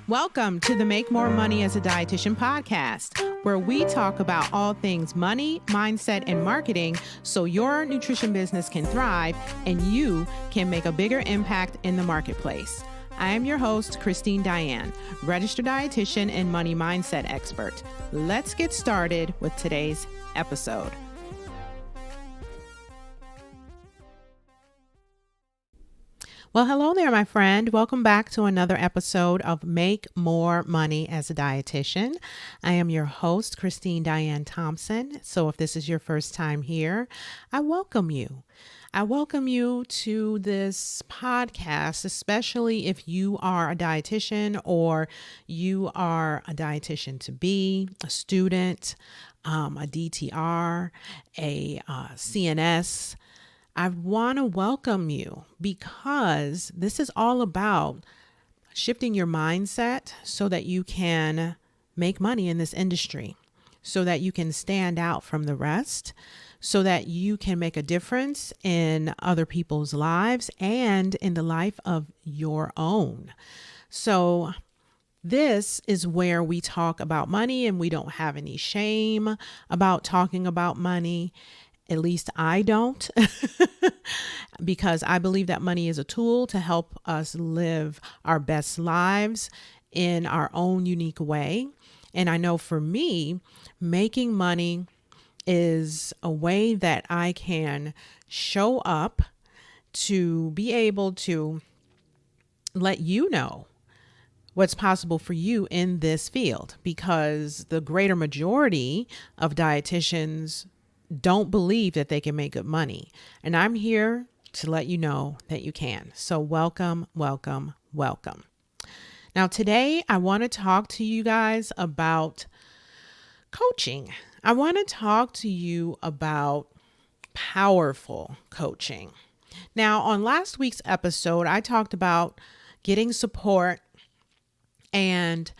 Welcome to the Make More Money as a Dietitian podcast, where we talk about all things money, mindset, and marketing so your nutrition business can thrive and you can make a bigger impact in the marketplace. I am your host, Christine Diane, registered dietitian and money mindset expert. Let's get started with today's episode. Well, hello there, my friend. Welcome back to another episode of Make More Money as a Dietitian. I am your host, Christine Diane Thompson. So if this is your first time here, I welcome you. I welcome you to this podcast, especially if you are a dietitian or you are a dietitian to be, a student, a DTR, a CNS. I want to welcome you because this is all about shifting your mindset so that you can make money in this industry, so that you can stand out from the rest, so that you can make a difference in other people's lives and in the life of your own. So this is where we talk about money and we don't have any shame about talking about money. At least I don't, because I believe that money is a tool to help us live our best lives in our own unique way. And I know for me, making money is a way that I can show up to be able to let you know what's possible for you in this field, because the greater majority of dietitians don't believe that they can make good money. And I'm here to let you know that you can. So welcome, welcome, welcome. Now, today I want to talk to you guys about coaching. I want to talk to you about powerful coaching. Now, on last week's episode, I talked about getting support and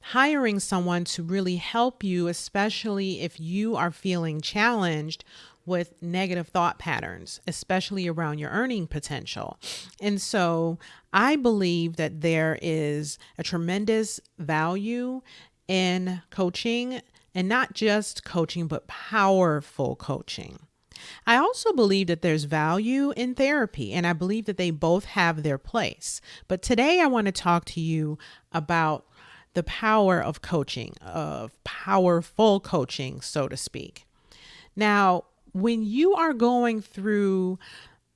hiring someone to really help you, especially if you are feeling challenged with negative thought patterns, especially around your earning potential. And so I believe that there is a tremendous value in coaching, and not just coaching, but powerful coaching. I also believe that there's value in therapy, and I believe that they both have their place. But today I want to talk to you about the power of coaching, of powerful coaching, so to speak. Now, when you are going through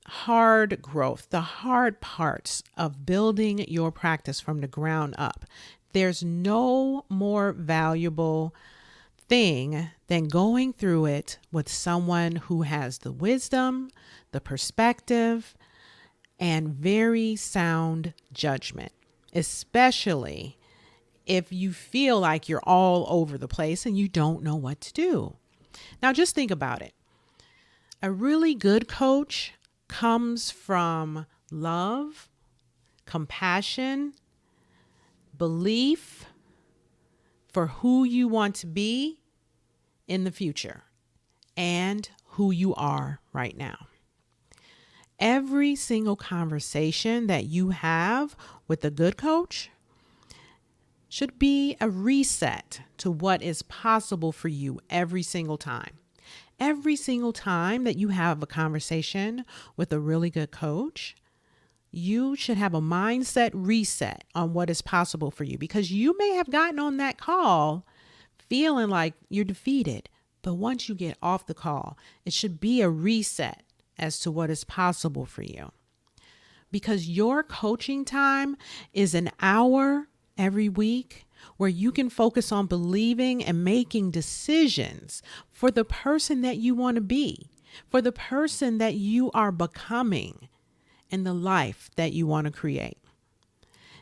hard growth, the hard parts of building your practice from the ground up, there's no more valuable thing than going through it with someone who has the wisdom, the perspective, and very sound judgment, especially if you feel like you're all over the place and you don't know what to do. Now, just think about it. A really good coach comes from love, compassion, belief for who you want to be in the future and who you are right now. Every single conversation that you have with a good coach should be a reset to what is possible for you every single time. Every single time that you have a conversation with a really good coach, you should have a mindset reset on what is possible for you, because you may have gotten on that call feeling like you're defeated. But once you get off the call, it should be a reset as to what is possible for you, because your coaching time is an hour every week where you can focus on believing and making decisions for the person that you want to be, for the person that you are becoming, and the life that you want to create.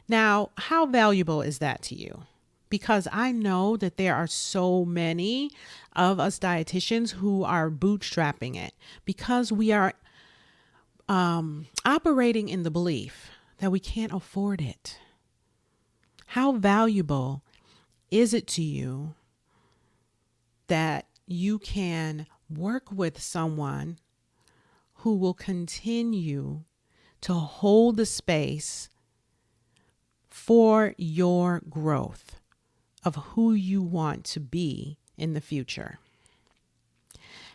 Now, how valuable is that to you? Because I know that there are so many of us dietitians who are bootstrapping it because we are operating in the belief that we can't afford it. How valuable is it to you that you can work with someone who will continue to hold the space for your growth of who you want to be in the future.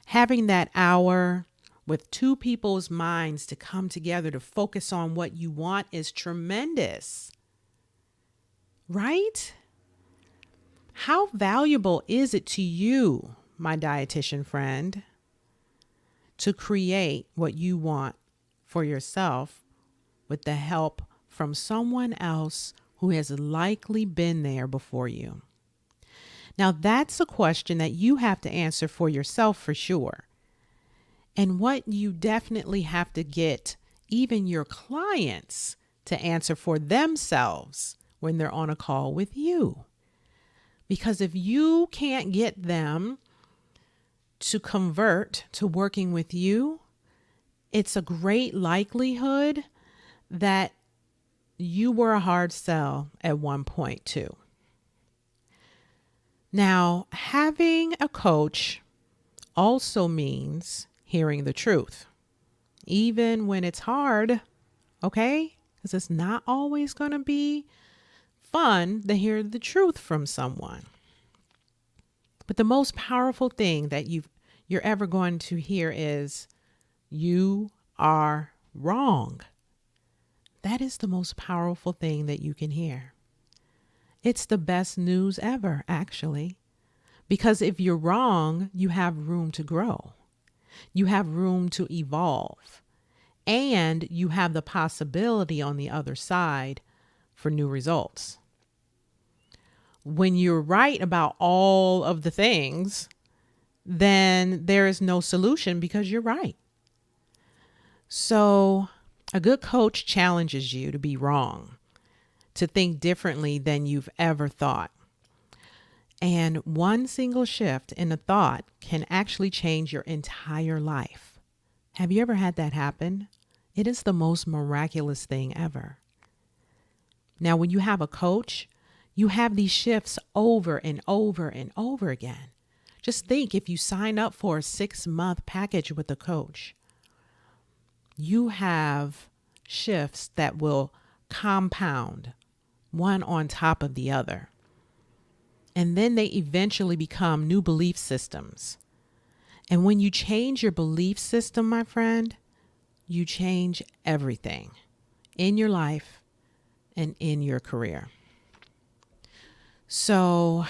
Having that hour with two people's minds to come together to focus on what you want is tremendous, right? How valuable is it to you, my dietitian friend, to create what you want for yourself with the help from someone else who has likely been there before you? Now, that's a question that you have to answer for yourself for sure. And what you definitely have to get even your clients to answer for themselves when they're on a call with you. Because if you can't get them to convert to working with you, it's a great likelihood that you were a hard sell at one point too. Now, having a coach also means hearing the truth, even when it's hard, okay? Because it's not always going to be fun to hear the truth from someone. But the most powerful thing that you're ever going to hear is, you are wrong. That is the most powerful thing that you can hear. It's the best news ever, actually, because if you're wrong, you have room to grow. You have room to evolve, and you have the possibility on the other side for new results. When you're right about all of the things, then there is no solution because you're right. So a good coach challenges you to be wrong, to think differently than you've ever thought. And one single shift in a thought can actually change your entire life. Have you ever had that happen? It is the most miraculous thing ever. Now, when you have a coach, you have these shifts over and over and over again. Just think, if you sign up for a 6-month package with a coach, you have shifts that will compound one on top of the other. And then they eventually become new belief systems. And when you change your belief system, my friend, you change everything in your life and in your career. So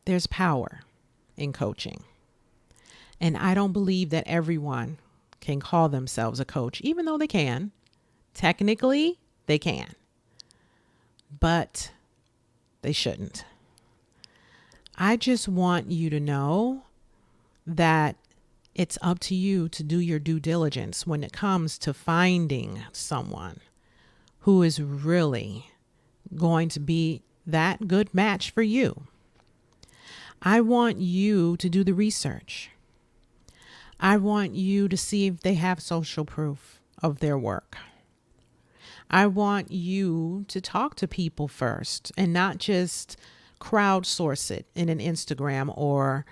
there's power in coaching. And I don't believe that everyone can call themselves a coach, even though they can. Technically, they can. But they shouldn't. I just want you to know that it's up to you to do your due diligence when it comes to finding someone who is really going to be that good match for you. I want you to do the research. I want you to see if they have social proof of their work. I want you to talk to people first and not just crowdsource it in an Instagram or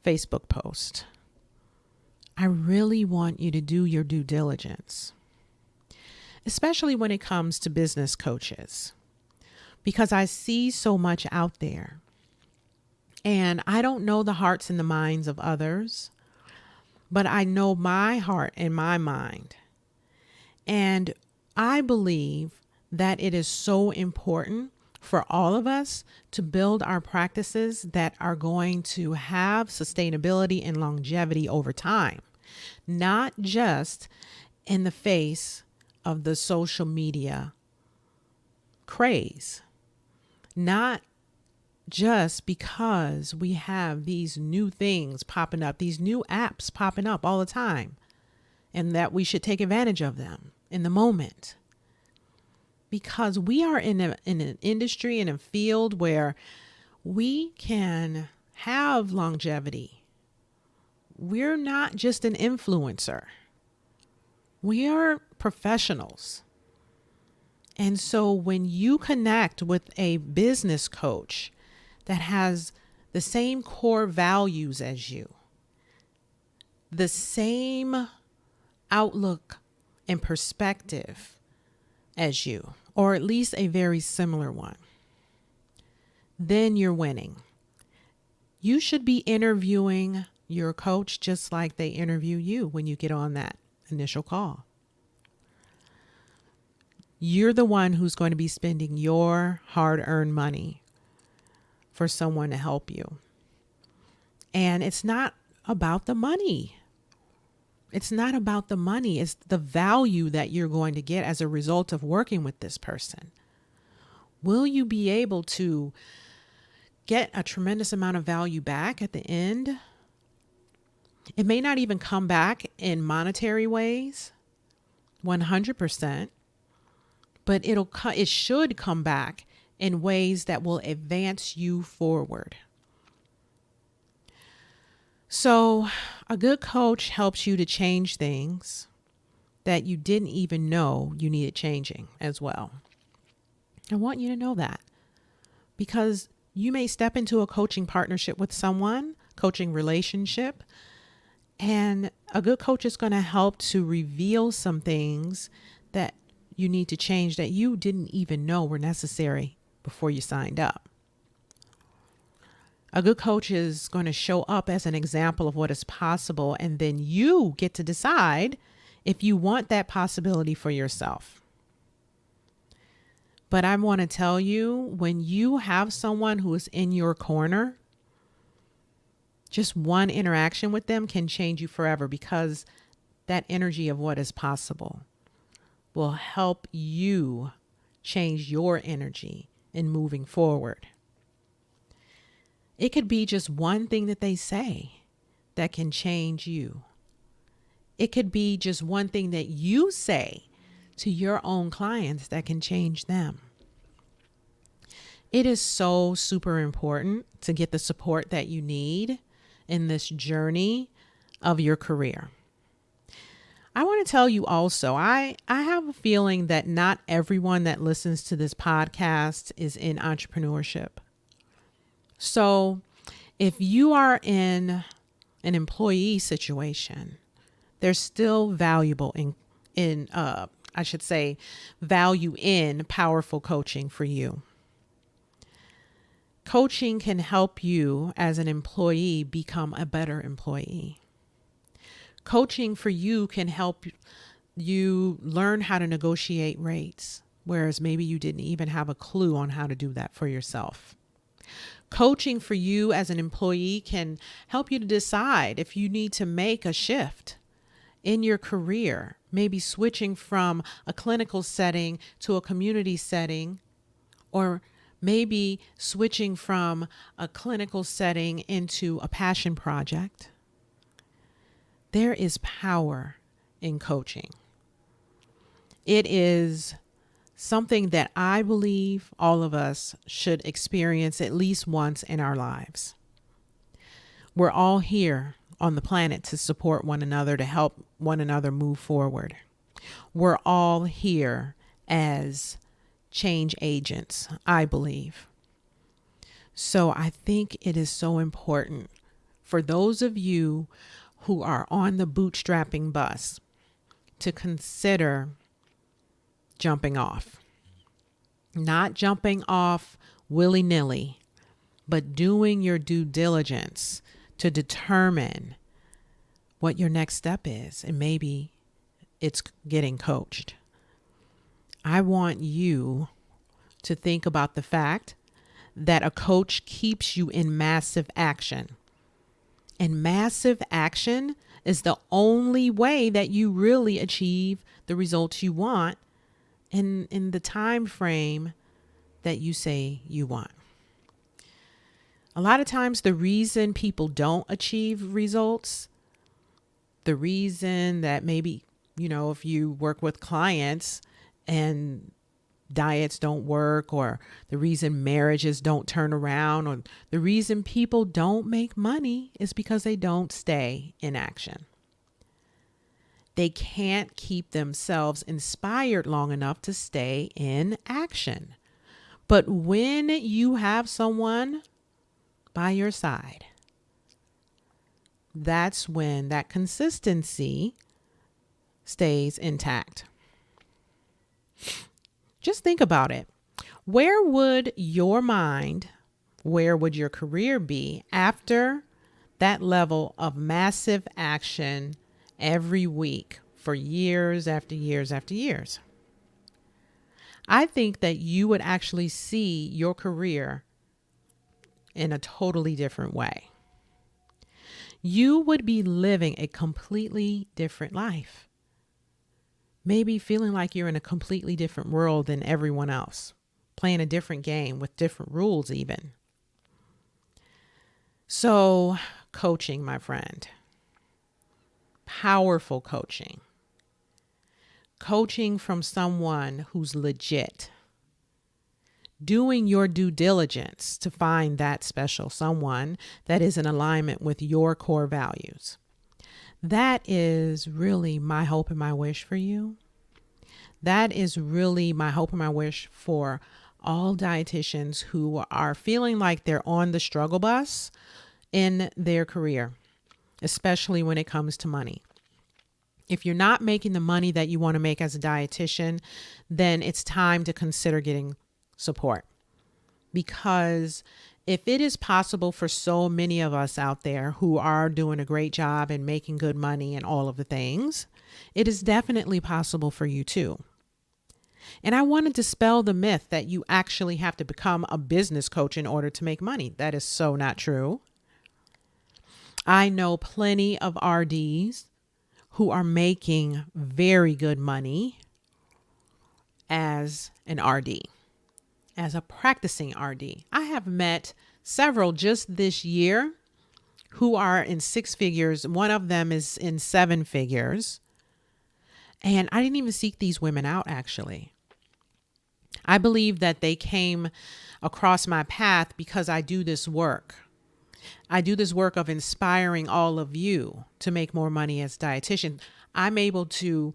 Facebook post. I really want you to do your due diligence, especially when it comes to business coaches, because I see so much out there and I don't know the hearts and the minds of others, but I know my heart and my mind. And I believe that it is so important for all of us to build our practices that are going to have sustainability and longevity over time, not just in the face of the social media craze, not just because we have these new things popping up, these new apps popping up all the time, and that we should take advantage of them in the moment. Because we are in an industry, in a field where we can have longevity. We're not just an influencer. We are professionals. And so when you connect with a business coach that has the same core values as you, the same outlook and perspective as you, or at least a very similar one, then you're winning. You should be interviewing your coach just like they interview you when you get on that initial call. You're the one who's going to be spending your hard-earned money for someone to help you. And it's not about the money. It's not about the money. It's the value that you're going to get as a result of working with this person. Will you be able to get a tremendous amount of value back at the end? It may not even come back in monetary ways, 100%, but it should come back in ways that will advance you forward. So a good coach helps you to change things that you didn't even know you needed changing as well. I want you to know that, because you may step into a coaching partnership with someone, coaching relationship, and a good coach is going to help to reveal some things that you need to change that you didn't even know were necessary before you signed up. A good coach is going to show up as an example of what is possible, and then you get to decide if you want that possibility for yourself. But I want to tell you, when you have someone who is in your corner, just one interaction with them can change you forever, because that energy of what is possible will help you change your energy in moving forward. It could be just one thing that they say that can change you. It could be just one thing that you say to your own clients that can change them. It is so super important to get the support that you need in this journey of your career. I want to tell you also, I have a feeling that not everyone that listens to this podcast is in entrepreneurship. So if you are in an employee situation, there's still valuable value in powerful coaching for you. Coaching can help you as an employee become a better employee. Coaching for you can help you learn how to negotiate rates, whereas maybe you didn't even have a clue on how to do that for yourself. Coaching for you as an employee can help you to decide if you need to make a shift in your career, maybe switching from a clinical setting to a community setting, or maybe switching from a clinical setting into a passion project. There is power in coaching. It is something that I believe all of us should experience at least once in our lives. We're all here on the planet to support one another, to help one another move forward. We're all here as change agents, I believe. So I think it is so important for those of you who are on the bootstrapping bus to consider jumping off. Not jumping off willy-nilly, but doing your due diligence to determine what your next step is. And maybe it's getting coached. I want you to think about the fact that a coach keeps you in massive action. And massive action is the only way that you really achieve the results you want in the time frame that you say you want. A lot of times the reason people don't achieve results, the reason that maybe, if you work with clients and diets don't work, or the reason marriages don't turn around, or the reason people don't make money is because they don't stay in action. They can't keep themselves inspired long enough to stay in action. But when you have someone by your side, that's when that consistency stays intact. Just think about it. Where would your mind, where would your career be after that level of massive action every week for years after years after years? I think that you would actually see your career in a totally different way. You would be living a completely different life. Maybe feeling like you're in a completely different world than everyone else, playing a different game with different rules even. So, coaching, my friend, powerful coaching. Coaching from someone who's legit. Doing your due diligence to find that special someone that is in alignment with your core values. That is really my hope and my wish for you. That is really my hope and my wish for all dietitians who are feeling like they're on the struggle bus in their career, especially when it comes to money. If you're not making the money that you want to make as a dietitian, then it's time to consider getting support. Because if it is possible for so many of us out there who are doing a great job and making good money and all of the things, it is definitely possible for you too. And I want to dispel the myth that you actually have to become a business coach in order to make money. That is so not true. I know plenty of RDs who are making very good money as an RD, as a practicing RD. I have met several just this year who are in 6 figures. One of them is in 7 figures. And I didn't even seek these women out, actually. I believe that they came across my path because I do this work. I do this work of inspiring all of you to make more money as a dietitian. I'm able to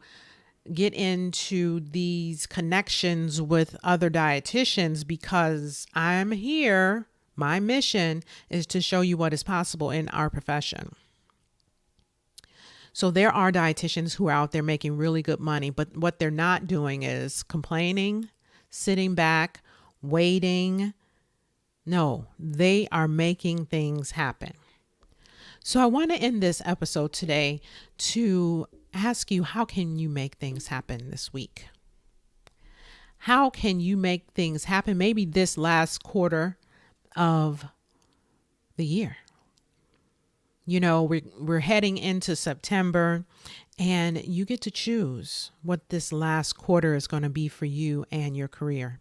get into these connections with other dietitians because I'm here. My mission is to show you what is possible in our profession. So there are dietitians who are out there making really good money, but what they're not doing is complaining, sitting back, waiting. No, they are making things happen. So I want to end this episode today to ask you, how can you make things happen this week? How can you make things happen maybe this last quarter of the year? You know, we're heading into September, and you get to choose what this last quarter is going to be for you and your career.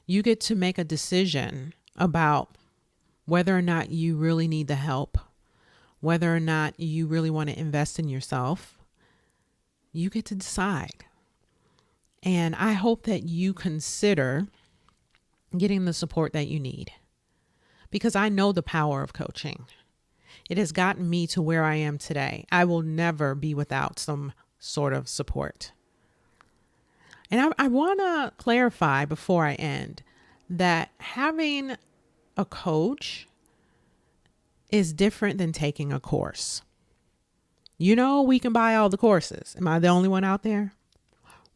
You get to make a decision about whether or not you really need the help, whether or not you really want to invest in yourself. You get to decide. And I hope that you consider getting the support that you need, because I know the power of coaching. It has gotten me to where I am today. I will never be without some sort of support. And I want to clarify before I end that having a coach is different than taking a course. You know, we can buy all the courses. Am I the only one out there?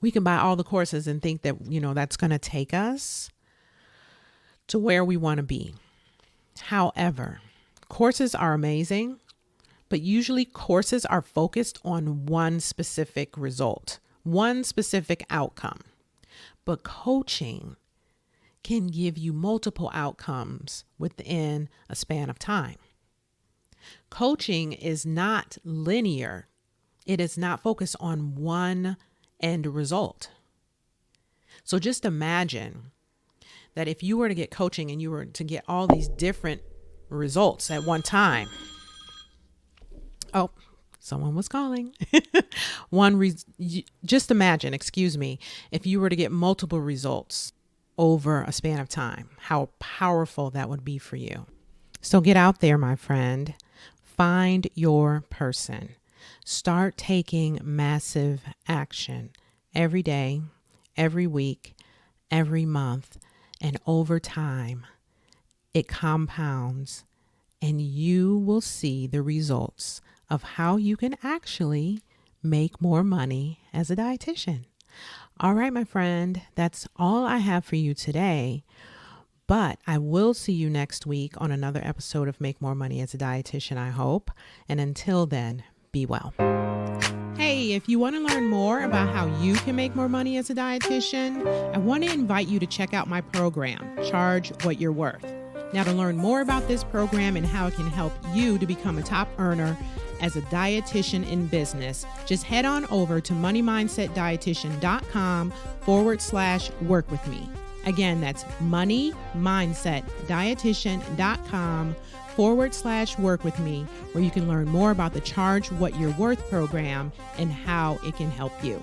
We can buy all the courses and think that, that's going to take us to where we want to be. However, courses are amazing, but usually courses are focused on one specific result, one specific outcome. But coaching can give you multiple outcomes within a span of time. Coaching is not linear. It is not focused on one end result. So just imagine that if you were to get coaching and you were to get all these different results at one time. Oh, someone was calling. Just imagine, if you were to get multiple results over a span of time, how powerful that would be for you. So get out there, my friend. Find your person. Start taking massive action every day, every week, every month, and over time, it compounds, and you will see the results of how you can actually make more money as a dietitian. All right, my friend, that's all I have for you today. But I will see you next week on another episode of Make More Money as a Dietitian, I hope. And until then, be well. Hey, if you want to learn more about how you can make more money as a dietitian, I want to invite you to check out my program, Charge What You're Worth. Now, to learn more about this program and how it can help you to become a top earner as a dietitian in business, just head on over to moneymindsetdietitian.com/work with me. Again, that's moneymindsetdietitian.com/work with me, where you can learn more about the Charge What You're Worth program and how it can help you.